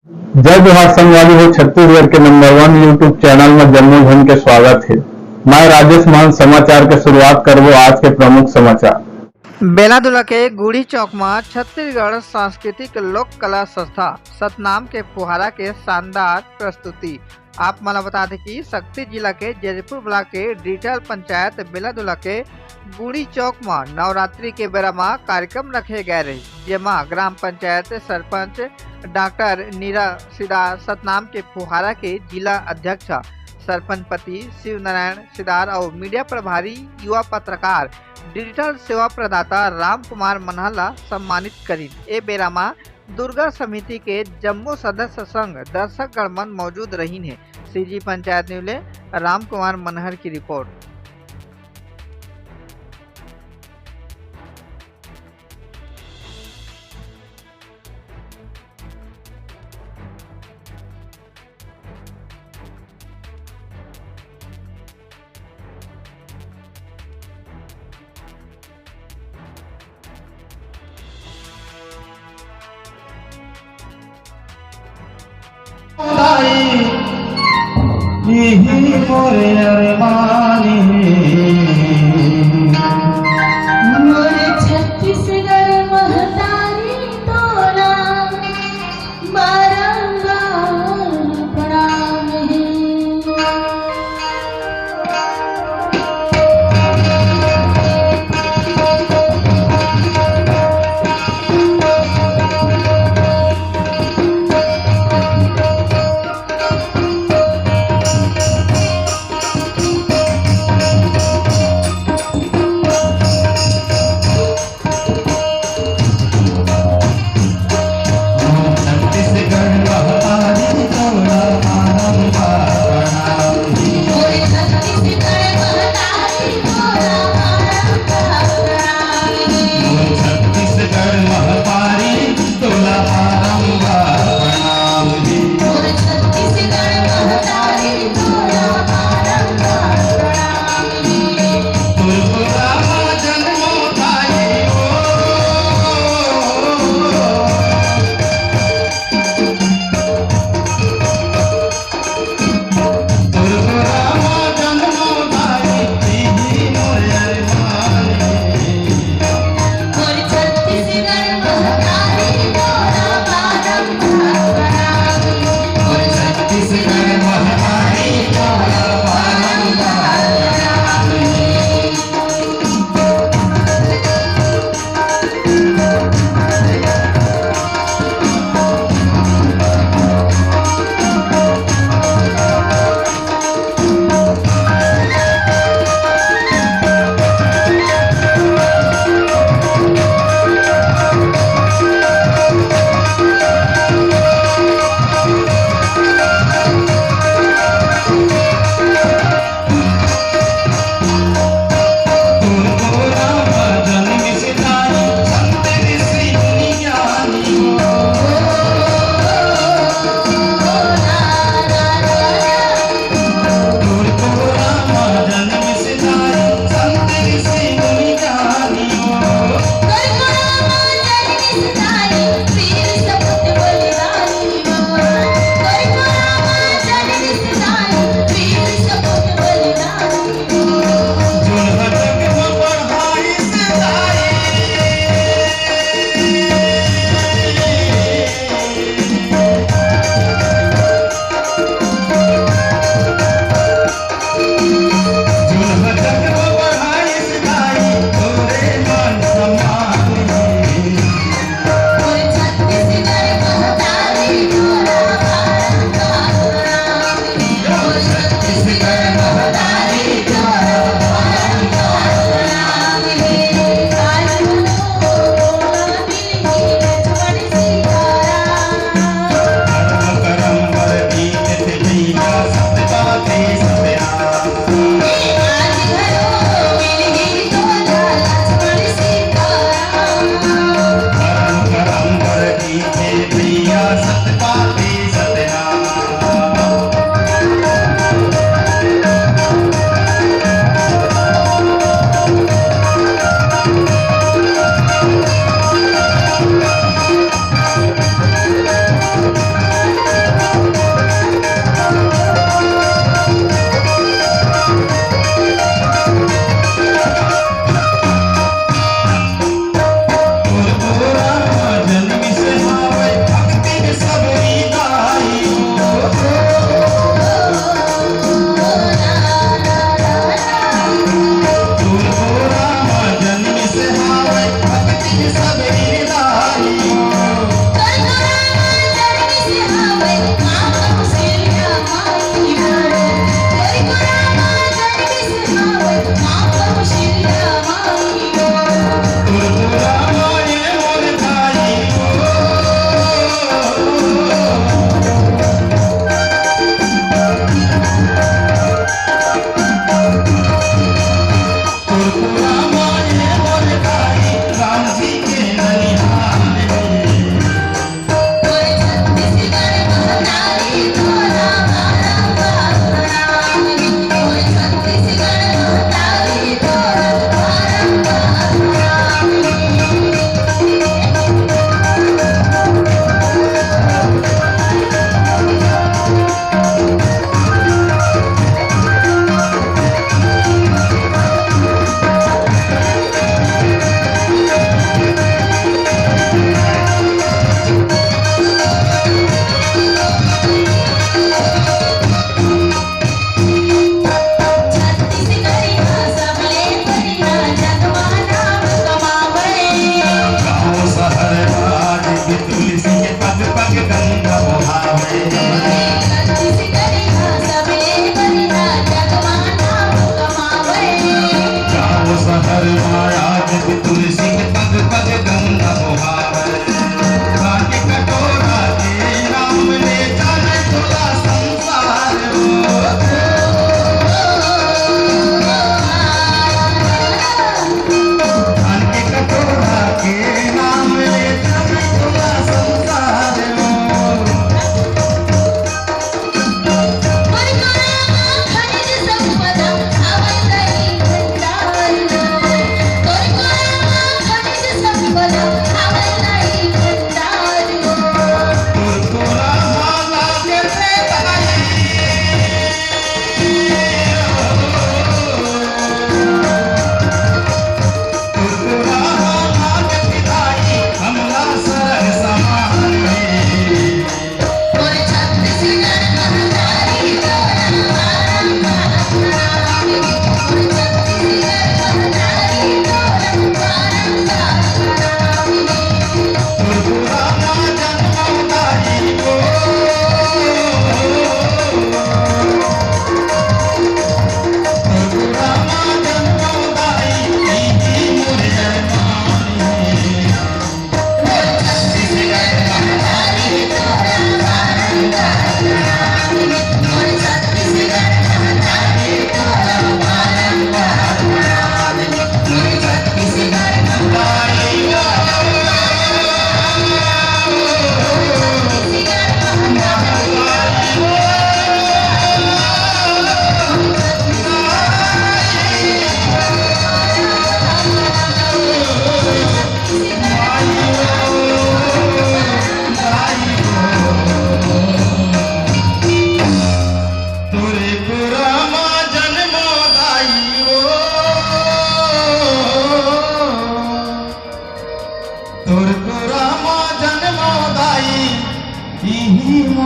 जय बिहार संगवारी हो छत्तीसगढ़ के नंबर 1 यूट्यूब चैनल में जम्मू झन के स्वागत है। मैं राजेश मान समाचार के शुरुआत करबो आज के प्रमुख समाचार। बेलादुला के गुड़ी चौक में छत्तीसगढ़ सांस्कृतिक लोक कला संस्था सतनाम के फुहारा के शानदार प्रस्तुति। आप मला बता दें कि शक्ति जिला के जयपुर ब्लॉक के डिजिटल पंचायत बेलादुला के गुड़ी चौक में नवरात्रि के बेरा में कार्यक्रम रखे गए रहे, जेमा ग्राम पंचायत सरपंच डॉक्टर नीरा सिदार सतनाम के फुहारा के जिला अध्यक्ष सरपंच पति शिव नारायण सिदार और मीडिया प्रभारी युवा पत्रकार डिजिटल सेवा प्रदाता राम कुमार मनहला सम्मानित करी। ए बेरा में दुर्गा समिति के जम्मू सदस्य संघ दर्शक गणमन मौजूद रही है। सीजी पंचायत न्यूले राम कुमार मनहर की रिपोर्ट। यही मोरे अरमानी मोरे छत्तीसगढ़ महतारी तोला बारंबार प्रणाम है।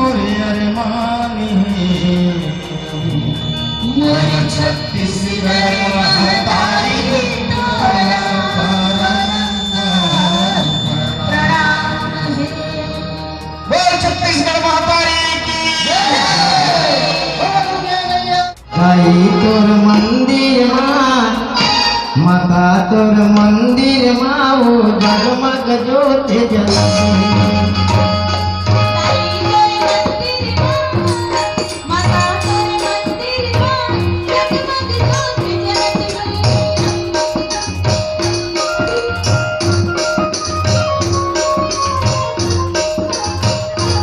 मोरे अरमानी मोरे छत्तीसगढ़ महतारी तोरा प्रणाम है। बोल छत्तीसगढ़ महतारी की आई तोर मंदिर माँ माता तोर मंदिर माँ वो जगमग ज्योत जलती माता तोर मंदिर मां जगमग ज्योत जलत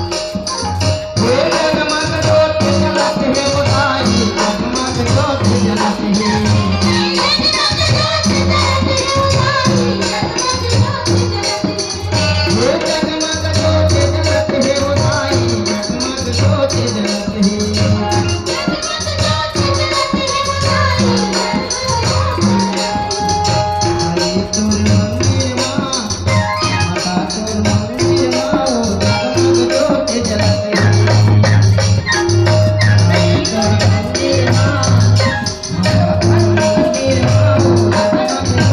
हे जगमग ज्योत जलत है बुधाई जगमग ज्योत जलत है हे जगमग ज्योत जलत है बुधाई जगमग ज्योत जलत है आई तोर मंदिर माँ माता तोर मंदिर माँ वो जगमग ज्योत जलत है आई तोर मंदिर माँ माता तोर मंदिर माँ वो जगमग ज्योत जलत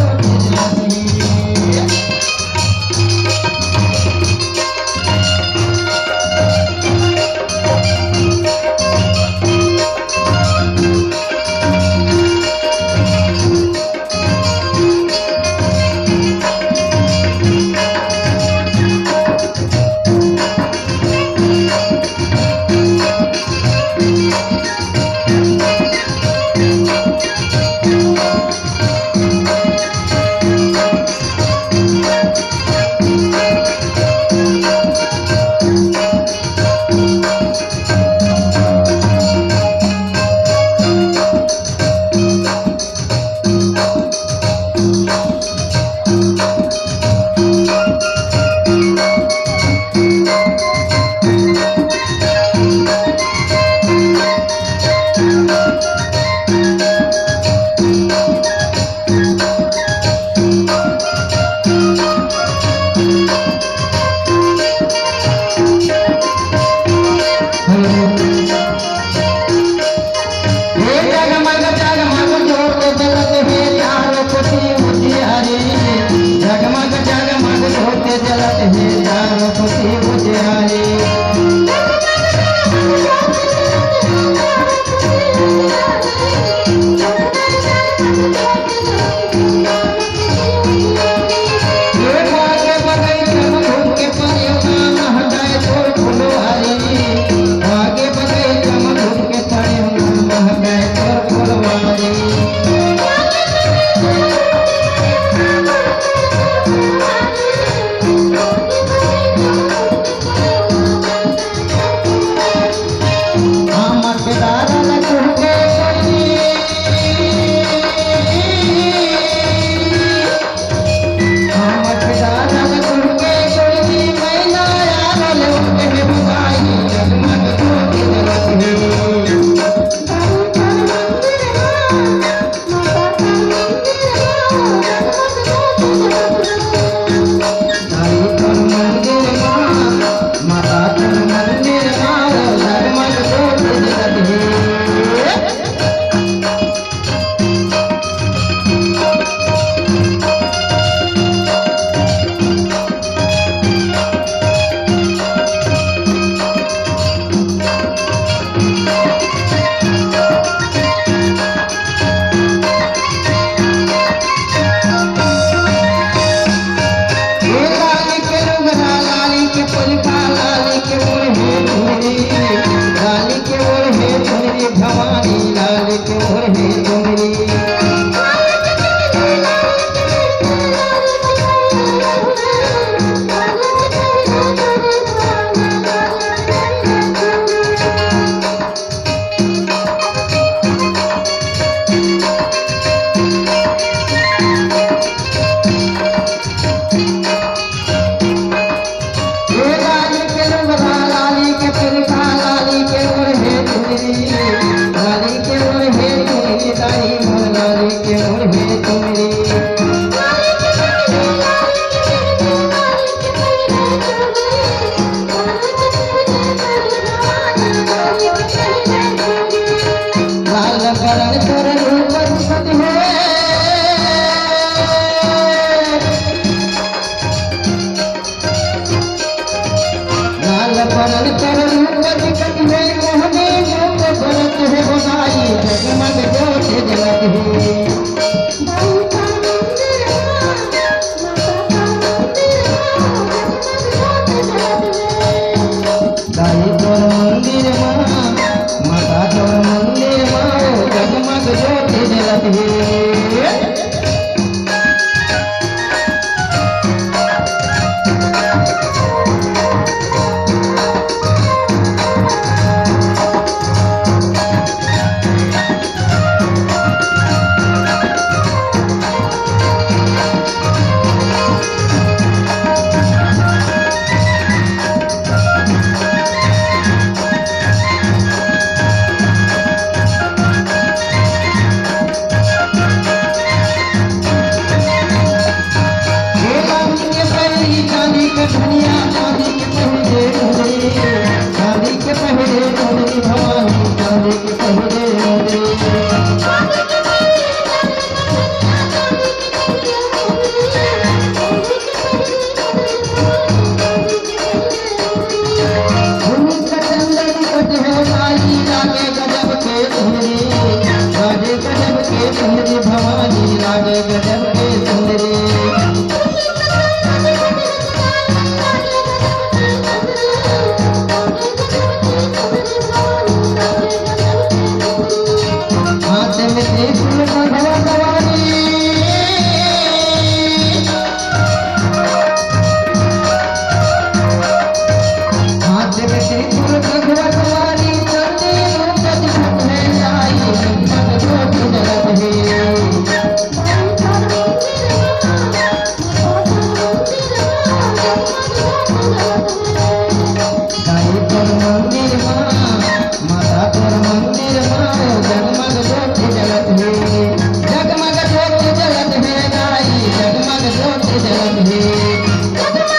है हे जगमग जगमग ज्योत जलत है चारों कोठी उजियारी जगमग जगमग ज्योत जलत है चारों कोठी उजियारी हे भागे बगैचा में घूम के परियों महकाए तोर फुलवारी भागे बगैचा में घूम के परियों महकाए तोर फुलवारी आमक दादा लखुन के कोई आमक दादा लखुन के कोई मैना यार उनके बुझाई जगमग ज्योत जलत है आई तोर मंदिर माँ माता तोर मंदिर माँ वो जगमग ज्योत जलत है हे लाली के रुगना लाली के पुलका लाली के ओढ़े धुरी लाली के ओढ़े धुरी भवानी लाली के ओढ़े धुरी हे लाली के रुगना लाली के पुलका लाली के ओढ़े धुरी जगमग ज्योत जलत है दाई तोर मंदिर माँ माता तोर मंदिर माँ जगमग ज्योत जलत है भवानी लागे गजब के सुंदरी हाथ में त्रिशूल भगवा सवारी हाथ में त्रिशूल भगवा सवारी चलती रूप दिखत है लाई जगमग ज्योत जलत है दाई तोर मंदिर माँ माता तोर मंदिर माँ जगमग ज्योत जलत है जगमग ज्योत जलत है दाई जगमग ज्योत जलत है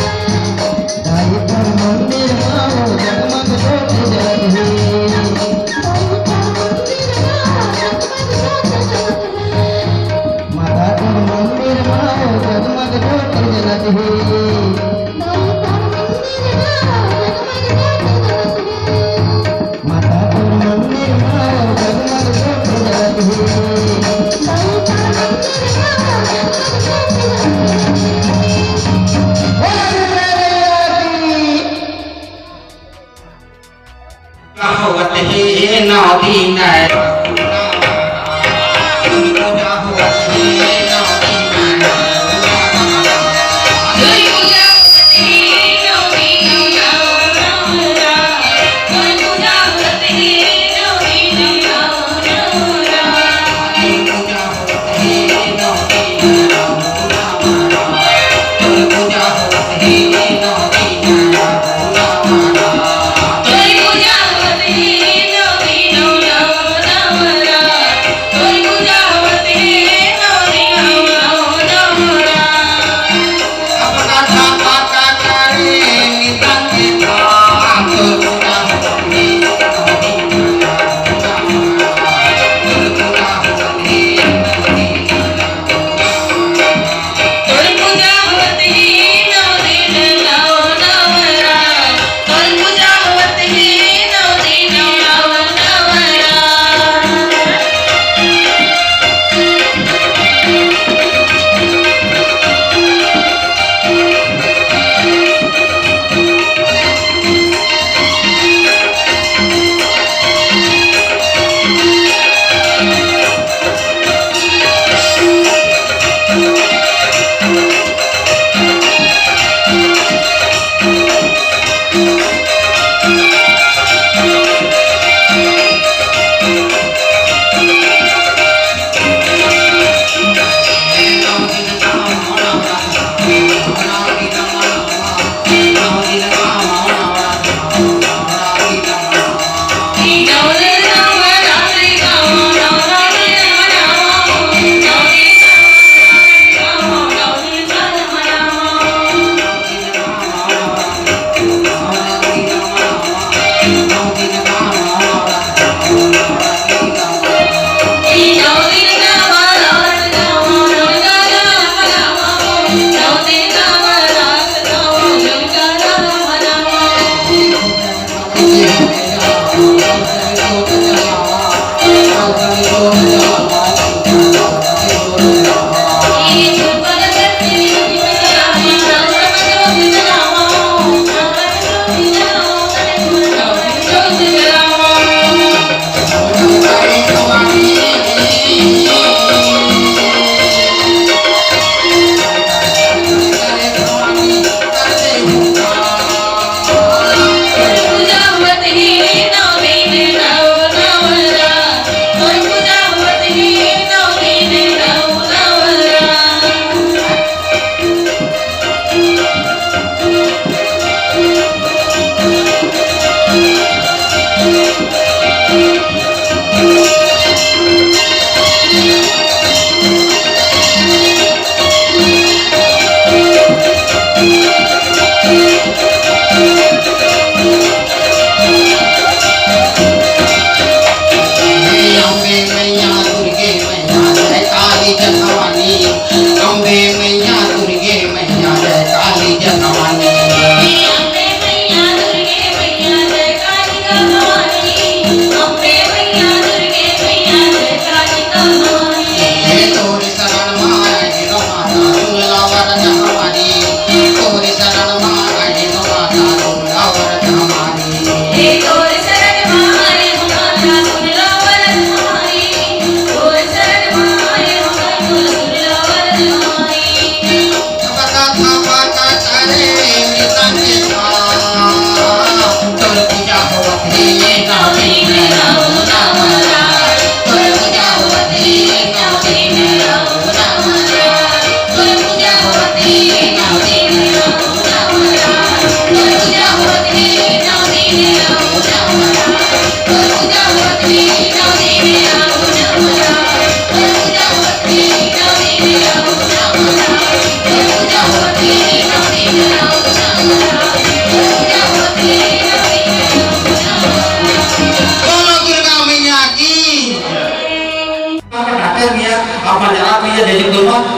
दाई तोर मंदिर माँ जगमग ज्योत जलत है माता तोर मंदिर माँ जगमग ज्योत जलत है माता तोर मंदिर माँ जगमग ज्योत जलत है होवत हे नौ दिन पूजा होवत हे नौ दिन पूजा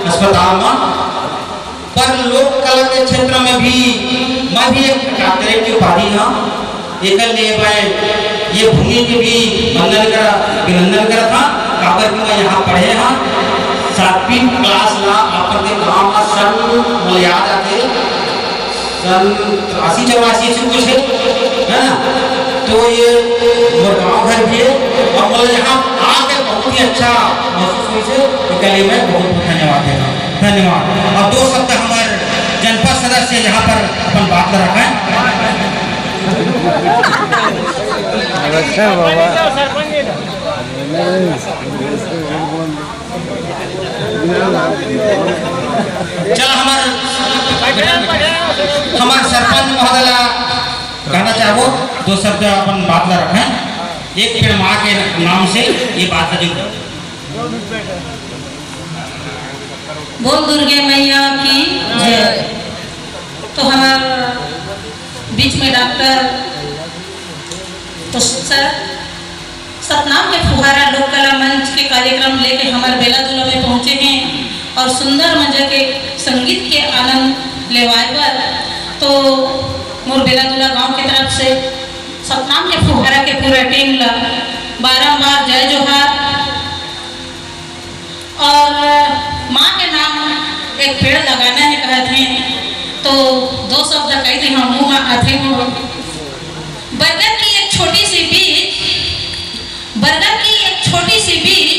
अस्पताल में। पर लोक कला के क्षेत्र में भी मैं भी एक डॉक्टरेट की उपाधि हाँ एक ये भूमि के भी अभिनंदन करा था काबर की मैं यहाँ पढ़े हाँ 7वीं क्लास ला आपन के गांव में सन मुझे याद आते सन 83-84 कुछ है ना। तो ये मोर गांव घर भी है और मुझे यहाँ आके बहुत ही अच्छा महसूस हुई से इसके लिए मैं बहुत धन्यवाद देता हूँ। धन्यवाद। और 2 शब्द हमारे जनपद सदस्य यहाँ पर अपन बात कर रखा है। चल हमार सरपंच महोदय कहना चाहो 2 शब्द अपन बात ला रखें। एक पेड़ माँ के नाम से ये बात है। बोल दुर्गे मैया की जय। तो हमारे बीच में डॉक्टर तो सर सतनाम के फुहारा लोक कला मंच के कार्यक्रम लेके हमारे बेलादुला में पहुँचे हैं और सुंदर मंजर के संगीत के आनंद लेवाए पर तो मोर बेलादुला गांव की तरफ से सतनाम के फुहारा के पूरा टीम ला बारंबार जय जोहार। और माँ के नाम एक पेड़ लगाना है कहते हैं तो 2 शब्द कह दी हम मुँह में आते हो। बरगद की एक छोटी सी बीज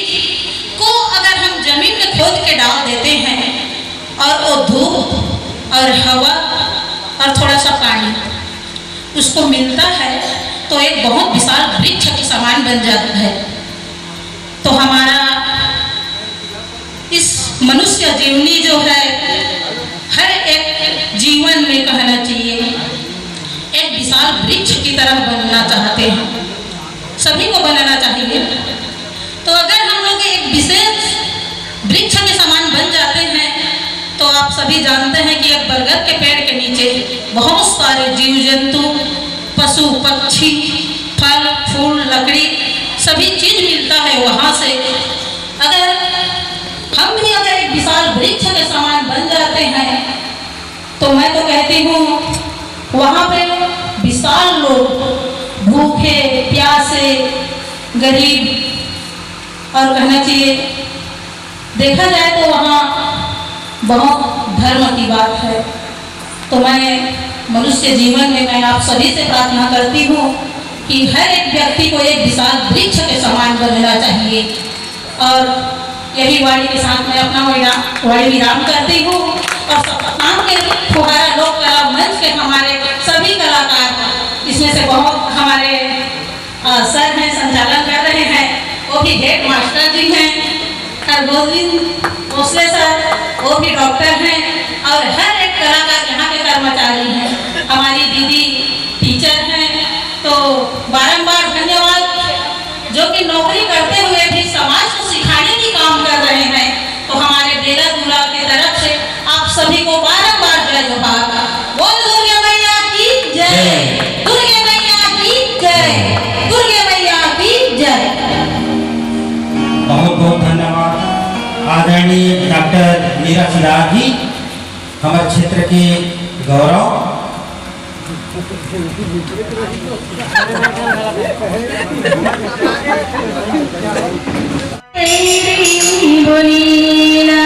को अगर हम जमीन में खोद के डाल देते हैं और वो धूप और हवा और थोड़ा सा पानी उसको मिलता है तो एक बहुत विशाल वृक्ष के समान बन जाता है। तो हमारा इस मनुष्य जीवनी जो है हर एक जीवन में कहना चाहिए एक विशाल वृक्ष की तरह बनना चाहते हैं, सभी को बनाना चाहिए। तो अगर हम लोग एक विशेष वृक्ष के समान बन जाते हैं तो आप सभी जानते हैं कि एक बरगद के पेड़ के नीचे बहुत सारे जीव जंतु पशु पक्षी फल फूल लकड़ी सभी चीज मिलता है वहाँ से। अगर हम भी अगर एक विशाल वृक्ष के समान बन जाते हैं तो मैं तो कहती हूँ वहाँ पे विशाल लोग भूखे प्यासे गरीब और कहना चाहिए देखा जाए तो वहाँ बहुत धर्म की बात है। तो मैं मनुष्य जीवन में मैं आप सभी से प्रार्थना करती हूँ कि हर एक व्यक्ति को एक विशाल वृक्ष के समान बनना चाहिए। और यही वाणी के साथ मैं अपना वाणी विराम करती हूँ और सतनाम के फुहारा लोक कला मंच के हमारे सभी कलाकार इसमें से बहुत हमारे सर हैं संचालन कर रहे हैं, वो भी हेड मास्टर जी हैं गोविंद भोसले सर, वो भी डॉक्टर हैं और हर एक कलाकार यहाँ के कर्मचारी हैं, हमारी दीदी टीचर हैं। तो बारंबार धन्यवाद जो कि नौकरी करते हुए भी समाज को सिखाने की काम कर रहे हैं। तो हमारे बेला दूल्हा की तरफ से आप सभी को बारंबार जय जोहार। बोल दुर्गे मैया की जय, दुर्गे मैया की जय, दुर्गे मैया की जय। बहुत बहुत धन्यवाद आदरणीय डॉक्टर मीरा सिराज जी, हमारे क्षेत्र के गौरव। बोलीला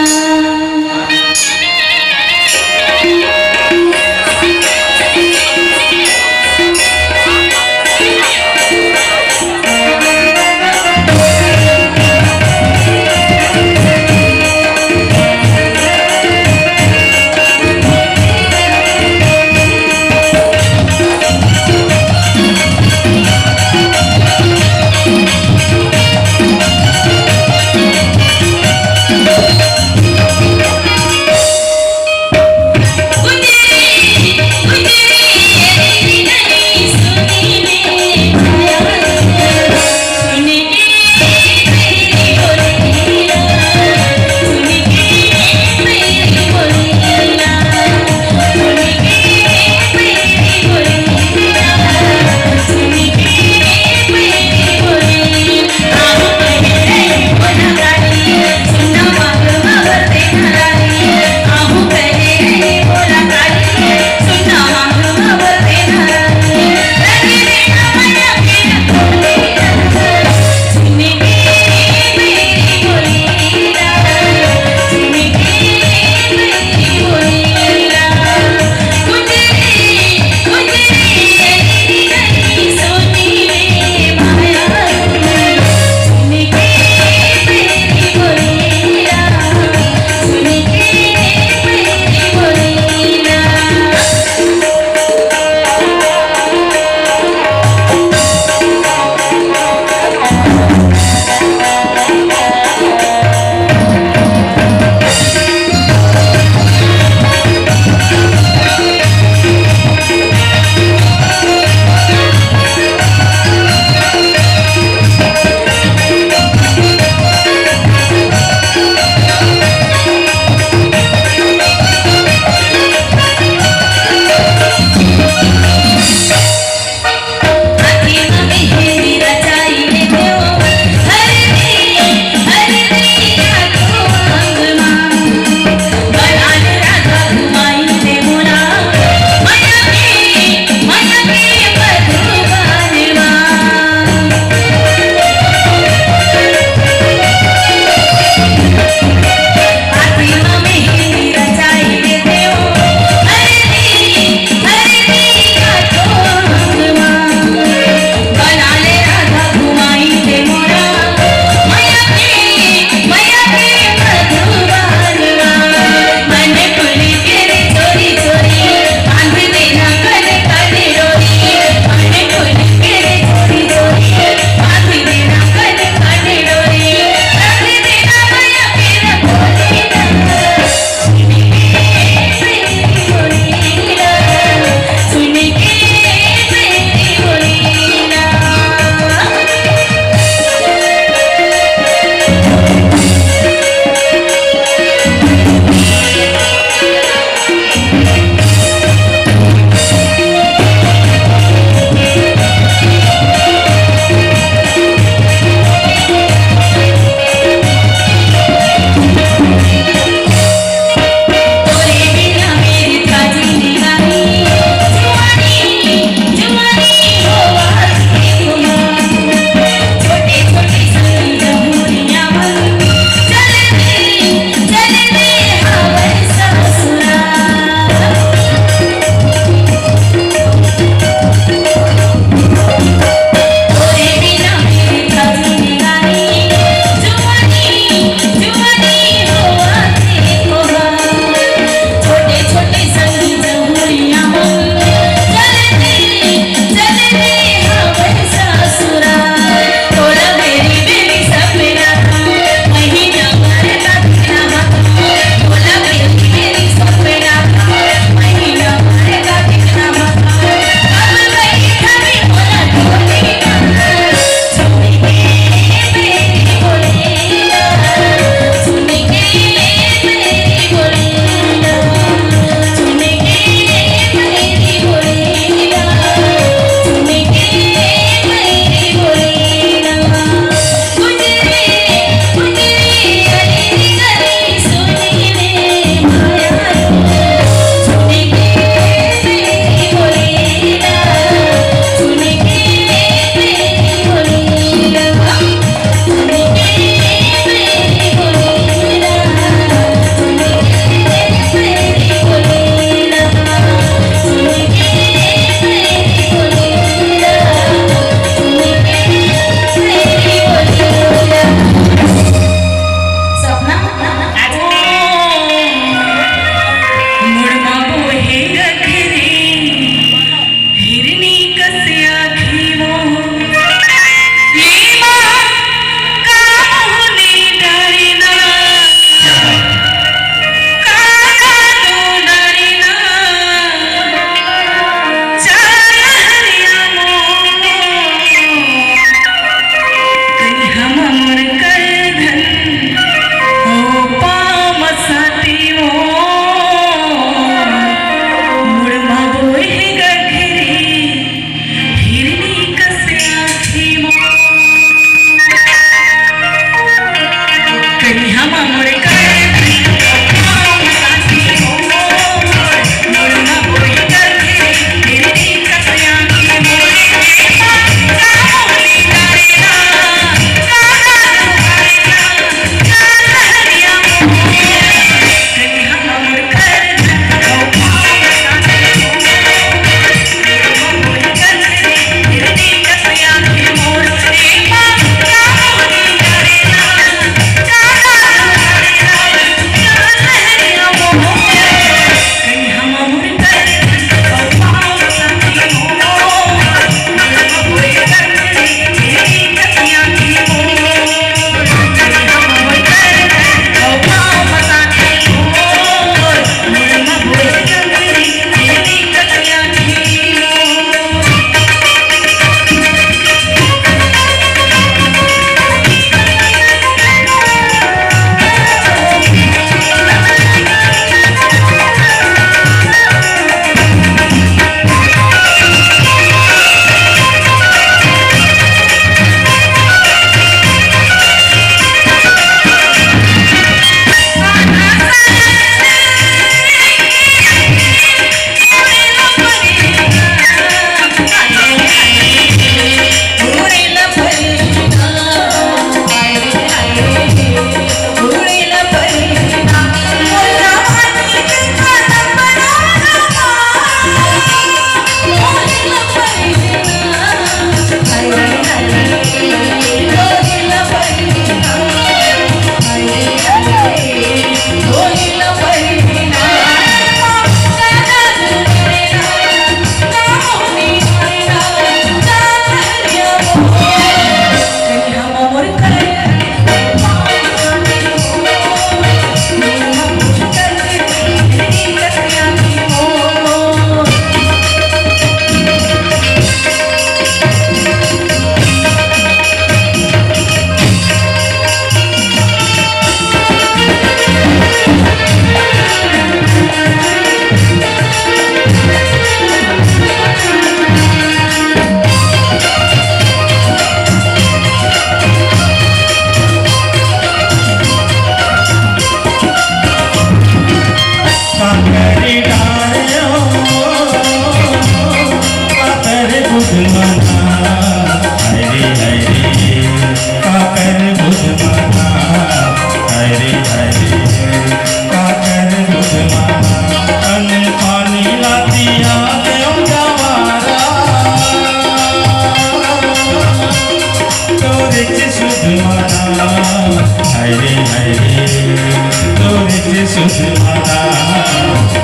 सुख माना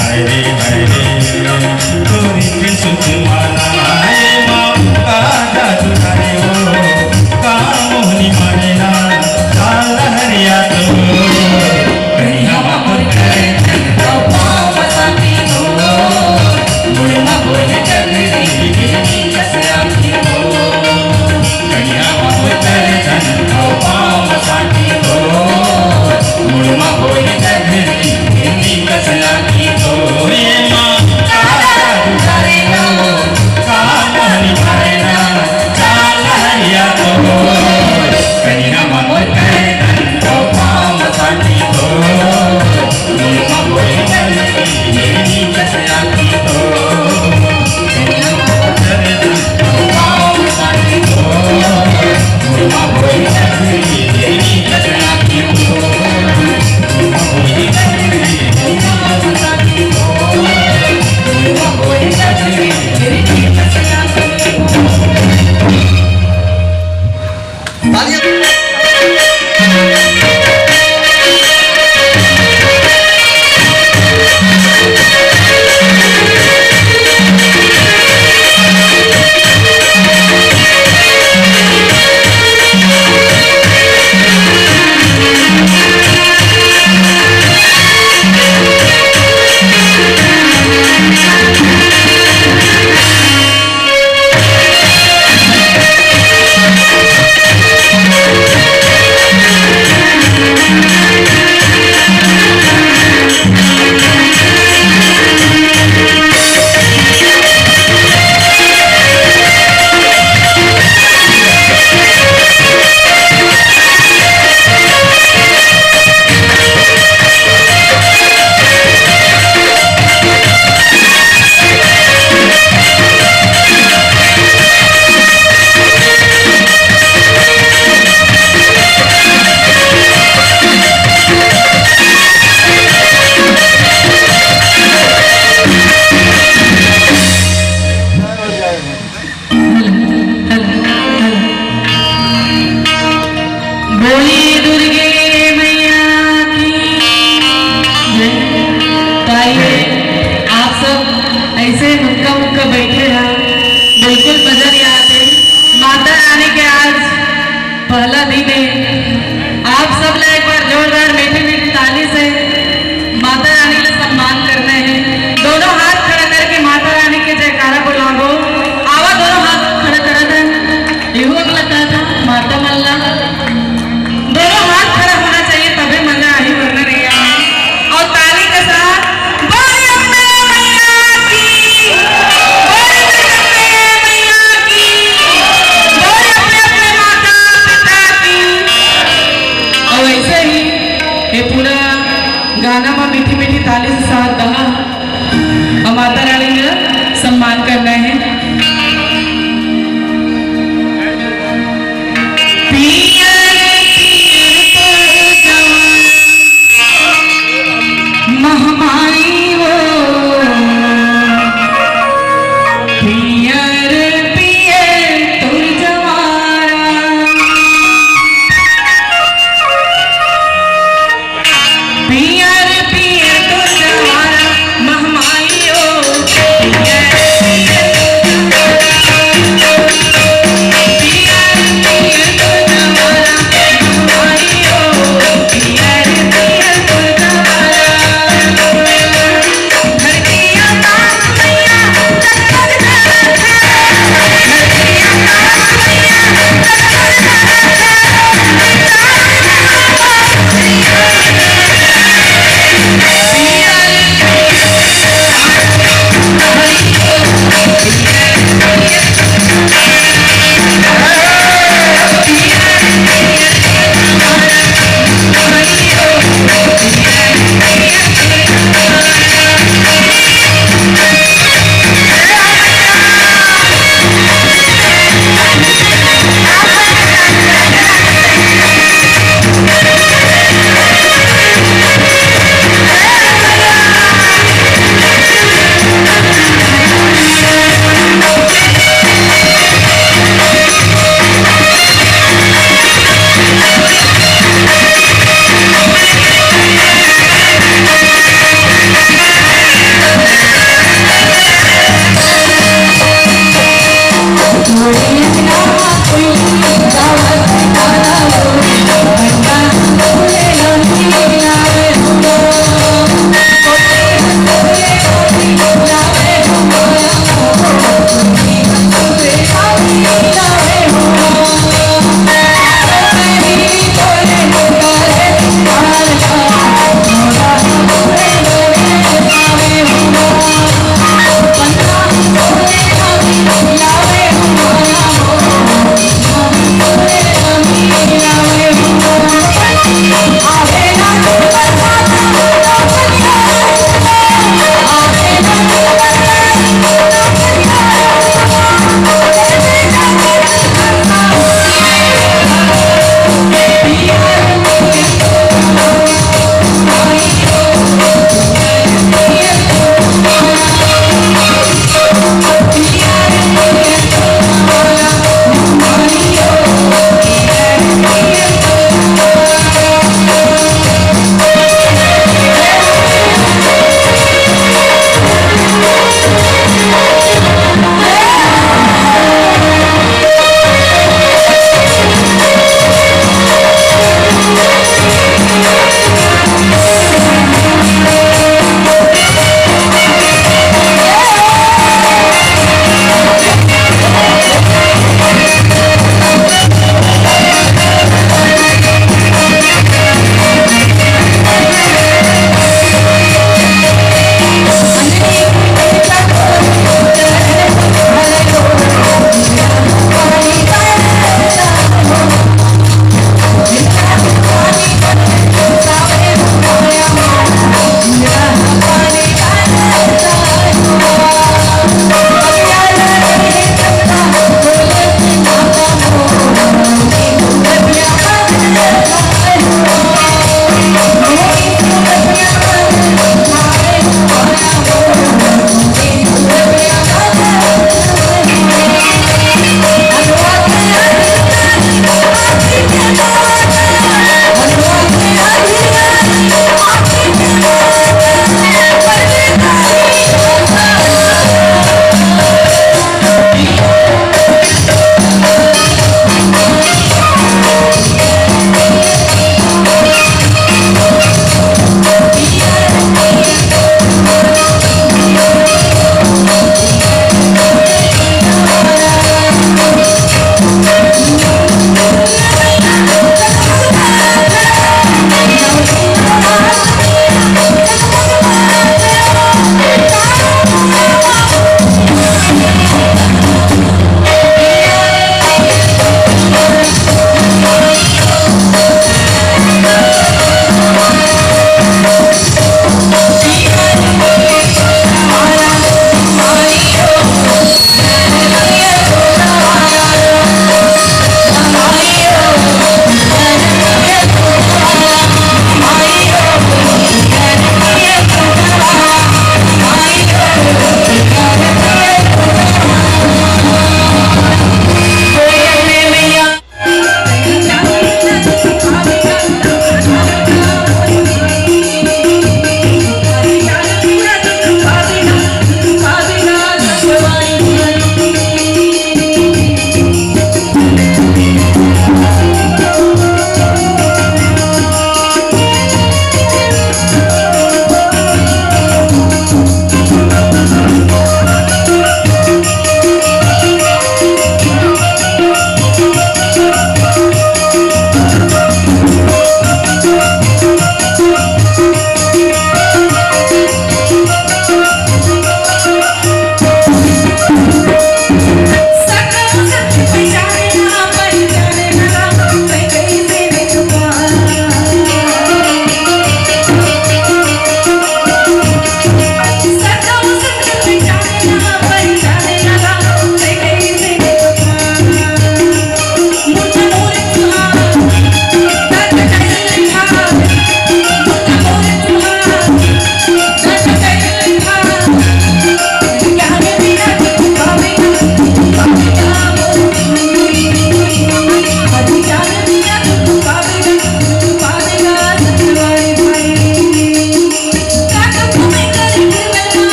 हाय रे तोरी के सुख माना हाय माँ का दुलारे हो का मोहनी माने ना काल हरिया तो कहीं हम करे तो पाँव बसाती हो मुड़ना बोले जगरी गिरनी जैसे आती हो कहीं हम करे तो पाँव बसाती हो मुड़ना बोले जगरी गिरनी जैसे आती हो ये माँ का दुलारे हो का मोहनी माने ना काल हरिया तो कहीं हम करे तो पाँव बसाती हो मुड़ना बोले जगरी गिरनी जैसे आती हो पहला दिन है। आप सब लोग एक बार जोरदार मीठी मीठी ताली से माता रानी का सम्मान करते हैं। दोनों हाथ खड़ा करके माता रानी के जयकारा बुलाओ। आवा दोनों हाथ खड़ा करा था, यू लगता था माता मल्ला। दोनों हाथ खड़ा होना चाहिए तभी मजा आई, वरना नहीं आया। और ताली के साथ बोले अम्बे मैया की, बोले अम्बे मैया की, बोले अपने माता पिता की। और ऐसे ही ये पूरा गाना में मीठी मीठी ताली से साथ कहा और माता रानी का सम्मान करना है। महामारी हो पिया